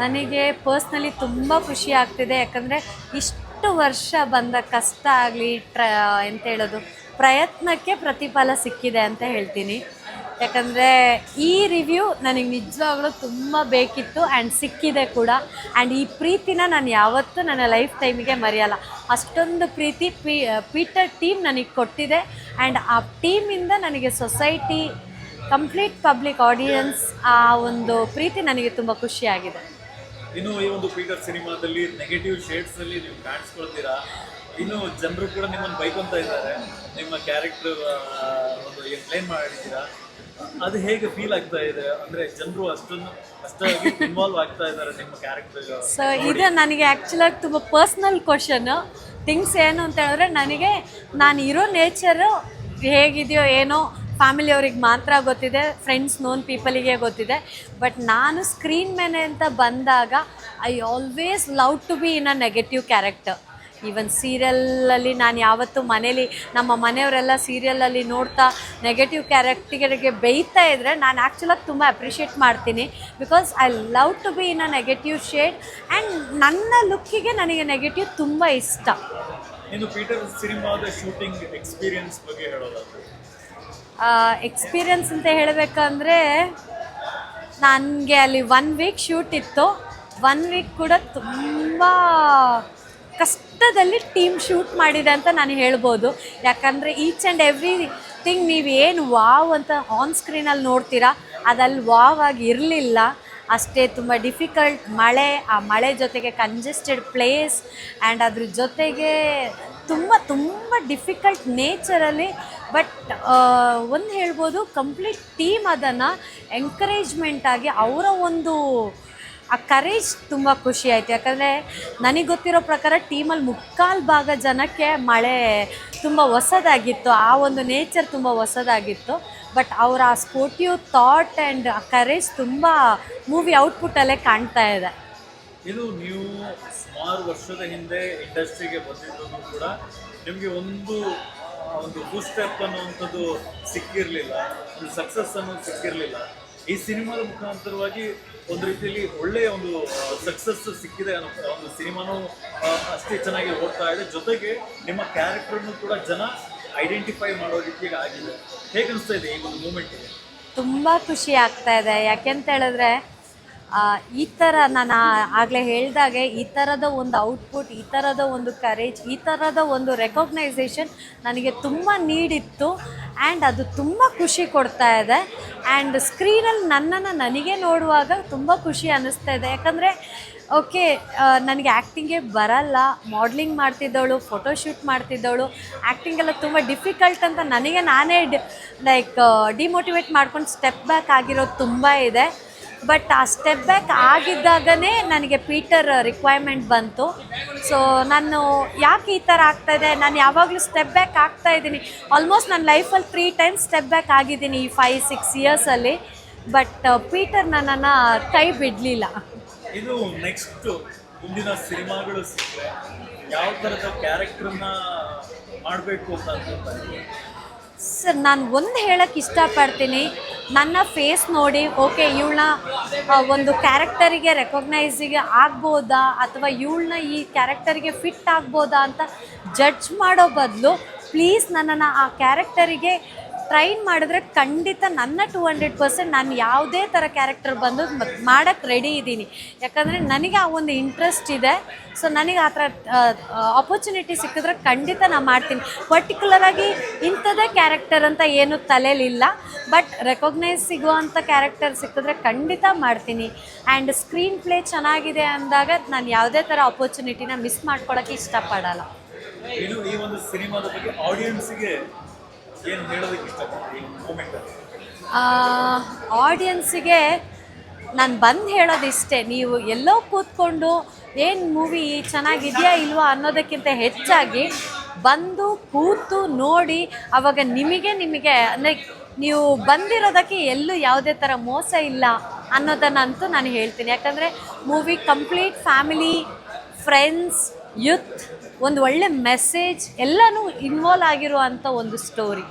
ನನಗೆ ಪರ್ಸ್ನಲಿ ತುಂಬ ಖುಷಿ ಆಗ್ತಿದೆ. ಯಾಕಂದರೆ ಇಷ್ಟು ವರ್ಷ ಬಂದ ಕಷ್ಟ ಆಗಲಿ ಎಂತ ಹೇಳೋದು, ಪ್ರಯತ್ನಕ್ಕೆ ಪ್ರತಿಫಲ ಸಿಕ್ಕಿದೆ ಅಂತ ಹೇಳ್ತೀನಿ. ಯಾಕಂದರೆ ಈ ರಿವ್ಯೂ ನನಗೆ ನಿಜವಾಗ್ಲೂ ತುಂಬ ಬೇಕಿತ್ತು ಆ್ಯಂಡ್ ಸಿಕ್ಕಿದೆ ಕೂಡ. ಆ್ಯಂಡ್ ಈ ಪ್ರೀತಿನ ನಾನು ಯಾವತ್ತೂ ನನ್ನ ಲೈಫ್ ಟೈಮಿಗೆ ಮರೆಯಲ್ಲ. ಅಷ್ಟೊಂದು ಪ್ರೀತಿ ಪೀಟರ್ ಟೀಮ್ ನನಗೆ ಕೊಟ್ಟಿದೆ. ಆ್ಯಂಡ್ ಆ ಟೀಮಿಂದ ನನಗೆ ಸೊಸೈಟಿ, ಕಂಪ್ಲೀಟ್ ಪಬ್ಲಿಕ್ ಆಡಿಯನ್ಸ್, ಆ ಒಂದು ಪ್ರೀತಿ ನನಗೆ ತುಂಬ ಖುಷಿಯಾಗಿದೆ. ಇನ್ನು ಈ ಒಂದು ಪೀಟರ್ ಸಿನಿಮಾದಲ್ಲಿ ನೆಗೆಟಿವ್ ಶೇಡ್ಸಲ್ಲಿ ನೀವು ಕಾಣಿಸ್ಕೊಳ್ತೀರಾ, ಇನ್ನು ಜನರು ಕೂಡ ನಿಮ್ಮನ್ನು ಬೈಕೊಂತ ಇದ್ದಾರೆ, ನಿಮ್ಮ ಕ್ಯಾರೆಕ್ಟರ್ ಒಂದು ಎಕ್ಸ್ಪ್ಲೈನ್ ಮಾಡಿದ್ದೀರಾ, ಅದು ಹೇಗೆ ಫೀಲ್ ಆಗ್ತಾ ಇದೆ? ಅಂದರೆ ಜನರು ಅಷ್ಟಾಗಿ ಇನ್ವಾಲ್ವ್ ಆಗ್ತಾ ಇದ್ದಾರೆ ನಿಮ್ಮ ಕ್ಯಾರೆಕ್ಟರ್. ಸೊ ಇದು ನನಗೆ ಆ್ಯಕ್ಚುಲಾಗಿ ತುಂಬ ಪರ್ಸ್ನಲ್ ಕ್ವಶನ್ನು. ಥಿಂಗ್ಸ್ ಏನು ಅಂತ ಹೇಳಿದ್ರೆ, ನನಗೆ ನಾನು ಇರೋ ನೇಚರು ಹೇಗಿದೆಯೋ ಏನೋ ಫ್ಯಾಮಿಲಿಯವ್ರಿಗೆ ಮಾತ್ರ ಗೊತ್ತಿದೆ, ಫ್ರೆಂಡ್ಸ್ ನೋನ್ ಪೀಪಲಿಗೆ ಗೊತ್ತಿದೆ. ಬಟ್ ನಾನು ಸ್ಕ್ರೀನ್ ಮೇಲೆ ಅಂತ ಬಂದಾಗ I always love to be in a negative character. Even ಸೀರಿಯಲಲ್ಲಿ ನಾನು ಯಾವತ್ತೂ ಮನೇಲಿ ನಮ್ಮ ಮನೆಯವರೆಲ್ಲ ಸೀರಿಯಲಲ್ಲಿ ನೋಡ್ತಾ ನೆಗೆಟಿವ್ ಕ್ಯಾರೆಕ್ಟರಿಗೆ ಬೇಯ್ತಾ ಇದ್ದರೆ ನಾನು ಆ್ಯಕ್ಚುಲಾಗಿ ತುಂಬ ಅಪ್ರಿಷಿಯೇಟ್ ಮಾಡ್ತೀನಿ. Because I love to be in a negative shade and ನನ್ನ ಲುಕ್ಕಿಗೆ ನನಗೆ ನೆಗೆಟಿವ್ ತುಂಬ ಇಷ್ಟ. ಇನ್ನು ಪೀಟರ್ ಸಿನಿಮಾದ ಶೂಟಿಂಗ್ ಎಕ್ಸ್ಪೀರಿಯನ್ಸ್ ಬಗ್ಗೆ ಹೇಳೋದಾದ್ರೆ? ಎಕ್ಸ್ಪೀರಿಯನ್ಸ್ ಅಂತ ಹೇಳಬೇಕಂದ್ರೆ, ನನಗೆ ಅಲ್ಲಿ 1 ವೀಕ್ ಶೂಟ್ ಇತ್ತು. 1 ವೀಕ್ ಕೂಡ ತುಂಬ ಕಷ್ಟದಲ್ಲಿ ಟೀಮ್ ಶೂಟ್ ಮಾಡಿದೆ ಅಂತ ನಾನು ಹೇಳ್ಬೋದು. ಯಾಕಂದರೆ ಈಚ್ ಆ್ಯಂಡ್ ಎವ್ರಿಥಿಂಗ್ ನೀವು ಏನು ವಾವ್ ಅಂತ ಆನ್ ಸ್ಕ್ರೀನಲ್ಲಿ ನೋಡ್ತೀರಾ, ಅದಲ್ಲಿ ವಾವ್ ಆಗಿ ಇರಲಿಲ್ಲ. ಅಷ್ಟೇ ತುಂಬ ಡಿಫಿಕಲ್ಟ್ ಆ ಮಳೆ ಜೊತೆಗೆ ಕಂಜೆಸ್ಟೆಡ್ ಪ್ಲೇಸ್ ಆ್ಯಂಡ್ ಅದ್ರ ಜೊತೆಗೆ ತುಂಬ ತುಂಬ ಡಿಫಿಕಲ್ಟ್ ನೇಚರಲ್ಲಿ. ಬಟ್ ಒಂದು ಹೇಳ್ಬೋದು, ಕಂಪ್ಲೀಟ್ ಟೀಮ್ ಅದನ್ನು ಎಂಕರೇಜ್ಮೆಂಟಾಗಿ ಅವರ ಒಂದು ಆ ಕರೇಜ್ ತುಂಬ ಖುಷಿ ಆಯಿತು. ಯಾಕಂದರೆ ನನಗೆ ಗೊತ್ತಿರೋ ಪ್ರಕಾರ ಟೀಮಲ್ಲಿ 3/4 ಜನಕ್ಕೆ ಮಳೆ ತುಂಬ ಹೊಸದಾಗಿತ್ತು, ಆ ಒಂದು ನೇಚರ್ ತುಂಬ ಹೊಸದಾಗಿತ್ತು. ಬಟ್ ಅವರ ಆ ಸ್ಪೋರ್ಟಿವ್ ಥಾಟ್ ಆ್ಯಂಡ್ ಕರೇಜ್ ತುಂಬ ಮೂವಿ ಔಟ್ಪುಟ್ಟಲ್ಲೇ ಕಾಣ್ತಾ ಇದೆ. ಇದು ನೀವು ಸುಮಾರು ವರ್ಷದ ಹಿಂದೆ ಇಂಡಸ್ಟ್ರಿಗೆ ಬಂದಿದ್ದು ಕೂಡ ನಿಮಗೆ ಒಂದು ಫುಲ್ ಸ್ಟೆಪ್ ಅನ್ನುವಂಥದ್ದು ಸಿಕ್ಕಿರಲಿಲ್ಲ, ಒಂದು ಸಕ್ಸಸ್ ಅನ್ನೋದು ಸಿಕ್ಕಿರಲಿಲ್ಲ. ಈ ಸಿನಿಮಾದ ಮುಖಾಂತರವಾಗಿ ಒಂದು ರೀತಿಯಲ್ಲಿ ಒಳ್ಳೆಯ ಒಂದು ಸಕ್ಸಸ್ ಸಿಕ್ಕಿದೆ ಅನ್ನೋ ಒಂದು ಸಿನಿಮಾನೂ ಅಷ್ಟೇ ಚೆನ್ನಾಗಿ ಓಡ್ತಾ ಇದೆ. ಜೊತೆಗೆ ನಿಮ್ಮ ಕ್ಯಾರೆಕ್ಟರ್ನು ಕೂಡ ಜನ ಐಡೆಂಟಿಫೈ ಮಾಡೋ ರೀತಿಗೆ ಆಗಿದೆ. ಹೇಗೆ ಅನಿಸ್ತಾ ಇದೆ ಈ ಒಂದು ಮೂಮೆಂಟಿಗೆ? ತುಂಬ ಖುಷಿ ಆಗ್ತಾ ಇದೆ. ಯಾಕೆಂತ ಹೇಳಿದ್ರೆ, ಈ ಥರ ನಾನು ಆಗಲೇ ಹೇಳಿದಾಗೆ ಈ ಥರದ ಒಂದು ಔಟ್ಪುಟ್, ಈ ಥರದ ಒಂದು ಕರೇಜ್, ಈ ಥರದ ಒಂದು ರೆಕಗ್ನೈಸೇಷನ್ ನನಗೆ ತುಂಬ ನೀಡಿತ್ತು. ಆ್ಯಂಡ್ ಅದು ತುಂಬ ಖುಷಿ ಕೊಡ್ತಾ ಇದೆ. ಆ್ಯಂಡ್ ಸ್ಕ್ರೀನಲ್ಲಿ ನನಗೆ ನೋಡುವಾಗ ತುಂಬ ಖುಷಿ ಅನ್ನಿಸ್ತಾ ಇದೆ. ಯಾಕಂದರೆ ಓಕೆ, ನನಗೆ ಆ್ಯಕ್ಟಿಂಗೇ ಬರಲ್ಲ, ಮಾಡಲಿಂಗ್ ಮಾಡ್ತಿದ್ದವಳು, ಫೋಟೋಶೂಟ್ ಮಾಡ್ತಿದ್ದವಳು, ಆ್ಯಕ್ಟಿಂಗೆಲ್ಲ ತುಂಬ ಡಿಫಿಕಲ್ಟ್ ಅಂತ ನಾನೇ ಡಿಮೋಟಿವೇಟ್ ಮಾಡ್ಕೊಂಡು ಸ್ಟೆಪ್ ಬ್ಯಾಕ್ ಆಗಿರೋದು ತುಂಬ ಇದೆ. ಬಟ್ ಆ ಸ್ಟೆಪ್ ಬ್ಯಾಕ್ ಆಗಿದ್ದಾಗನೇ ನನಗೆ ಪೀಟರ್ ರಿಕ್ವೈರ್ಮೆಂಟ್ ಬಂತು. ಸೊ ನಾನು ಯಾಕೆ ಈ ಥರ ಆಗ್ತಾಯಿದೆ, ನಾನು ಯಾವಾಗಲೂ ಸ್ಟೆಪ್ ಬ್ಯಾಕ್ ಆಗ್ತಾಯಿದ್ದೀನಿ. ಆಲ್ಮೋಸ್ಟ್ ನನ್ನ ಲೈಫಲ್ಲಿ 3 ಟೈಮ್ಸ್ ಸ್ಟೆಪ್ ಬ್ಯಾಕ್ ಆಗಿದ್ದೀನಿ ಈ 5-6 ಇಯರ್ಸಲ್ಲಿ. ಬಟ್ ಪೀಟರ್ ನನ್ನನ್ನು ಕೈ ಬಿಡಲಿಲ್ಲ. ಇದು ನೆಕ್ಸ್ಟ್ ಮುಂದಿನ ಸಿನಿಮಾಗಳು ಸಿಕ್ಕರೆ ಯಾವ ಥರದ ಕ್ಯಾರೆಕ್ಟರ್ನ ಮಾಡಬೇಕು ಅಂತ ಅನ್ಕೊಳ್ತಾರೆ? ಸರ್, ನಾನು ಒಂದು ಹೇಳೋಕ್ಕೆ ಇಷ್ಟಪಡ್ತೀನಿ, ನನ್ನ ಫೇಸ್ ನೋಡಿ ಓಕೆ ಇವಳನ್ನ ಒಂದು ಕ್ಯಾರೆಕ್ಟರಿಗೆ ರೆಕಗ್ನೈಸಿಗೆ ಆಗ್ಬೋದಾ ಅಥವಾ ಇವಳನ್ನ ಈ ಕ್ಯಾರೆಕ್ಟರಿಗೆ ಫಿಟ್ ಆಗ್ಬೋದಾ ಅಂತ ಜಡ್ಜ್ ಮಾಡೋ ಬದಲು ಪ್ಲೀಸ್ ನನ್ನನ್ನು ಆ ಕ್ಯಾರೆಕ್ಟರಿಗೆ ಟ್ರೈನ್ ಮಾಡಿದ್ರೆ ಖಂಡಿತ ನನ್ನ 200% ನಾನು ಯಾವುದೇ ಥರ ಕ್ಯಾರೆಕ್ಟರ್ ಬಂದು ಮಾಡೋಕ್ಕೆ ರೆಡಿ ಇದ್ದೀನಿ. ಯಾಕಂದರೆ ನನಗೆ ಆ ಒಂದು ಇಂಟ್ರೆಸ್ಟ್ ಇದೆ. ಸೊ ನನಗೆ ಆ ಥರ ಆಪರ್ಚುನಿಟಿ ಸಿಕ್ಕಿದ್ರೆ ಖಂಡಿತ ನಾನು ಮಾಡ್ತೀನಿ. ಪರ್ಟಿಕ್ಯುಲರಾಗಿ ಇಂಥದ್ದೇ ಕ್ಯಾರೆಕ್ಟರ್ ಅಂತ ಏನು ತಲೆಯಲ್ಲಿಲ್ಲ. ಬಟ್ ರೆಕಗ್ನೈಸ್ ಸಿಗುವಂಥ ಕ್ಯಾರೆಕ್ಟರ್ ಸಿಕ್ಕಿದ್ರೆ ಖಂಡಿತ ಮಾಡ್ತೀನಿ. ಆ್ಯಂಡ್ ಸ್ಕ್ರೀನ್ ಪ್ಲೇ ಚೆನ್ನಾಗಿದೆ ಅಂದಾಗ ನಾನು ಯಾವುದೇ ಥರ ಆಪರ್ಚುನಿಟಿನ ಮಿಸ್ ಮಾಡ್ಕೊಳ್ಳೋಕ್ಕೆ ಇಷ್ಟಪಡಲ್ಲ. ಇನ್ನು ಈ ಒಂದು ಸಿನಿಮಾದ ಬಗ್ಗೆ ಆಡಿಯನ್ಸಿಗೆ ಏನು ಹೇಳೋದಕ್ಕೆ ಇಷ್ಟಪಡ್ತೀನಿ ಮೂಮೆಂಟಲ್ಲಿ? ಆಡಿಯನ್ಸಿಗೆ ನಾನು ಬಂದು ಹೇಳೋದಿಷ್ಟೇ, ನೀವು ಎಲ್ಲೋ ಕೂತ್ಕೊಂಡು ಏನು ಮೂವಿ ಚೆನ್ನಾಗಿದೆಯಾ ಇಲ್ವಾ ಅನ್ನೋದಕ್ಕಿಂತ ಹೆಚ್ಚಾಗಿ ಬಂದು ಕೂತು ನೋಡಿ, ಆವಾಗ ನಿಮಗೆ ಅಂದರೆ ನೀವು ಬಂದಿರೋದಕ್ಕೆ ಎಲ್ಲೂ ಯಾವುದೇ ಥರ ಮೋಸ ಇಲ್ಲ ಅನ್ನೋದನ್ನಂತೂ ನಾನು ಹೇಳ್ತೀನಿ. ಯಾಕಂದರೆ movie complete family, friends, youth, ಒಂದು ಒಳ್ಳೆ ಮೆಸೇಜ್ ಎಲ್ಲನೂ ಇನ್ವಾಲ್ವ್ ಆಗಿರುವಂಥ ಒಂದು ಸ್ಟೋರಿ.